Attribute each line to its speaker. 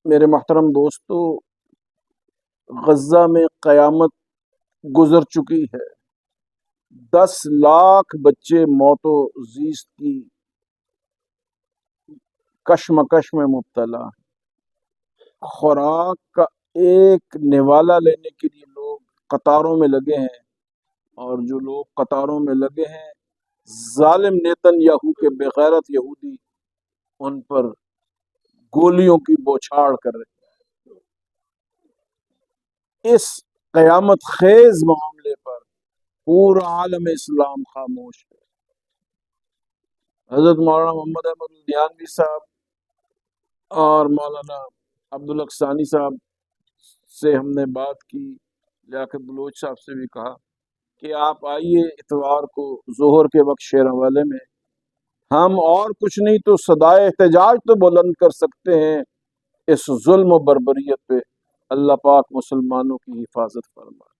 Speaker 1: میرے محترم دوستو، غزہ میں قیامت گزر چکی ہے۔ 10 لاکھ بچے موت و زیست کی کشمکش میں مبتلا ہیں۔ خوراک کا ایک نوالا لینے کے لیے لوگ قطاروں میں لگے ہیں، اور جو لوگ قطاروں میں لگے ہیں ظالم نیتن یاہو کے بغیرت یہودی ان پر گولیوں کی بوچھاڑ کر رہے ہیں۔ اس قیامت خیز معاملے پر پورا عالم اسلام خاموش ہے۔ حضرت مولانا محمد احمد الدیانوی صاحب اور مولانا عبدالاقصانی صاحب سے ہم نے بات کی، لیاقت بلوچ صاحب سے بھی کہا کہ آپ آئیے اتوار کو ظہر کے وقت شیراں میں، ہم اور کچھ نہیں تو صدائے احتجاج تو بلند کر سکتے ہیں اس ظلم و بربریت پہ۔ اللہ پاک مسلمانوں کی حفاظت فرمائے۔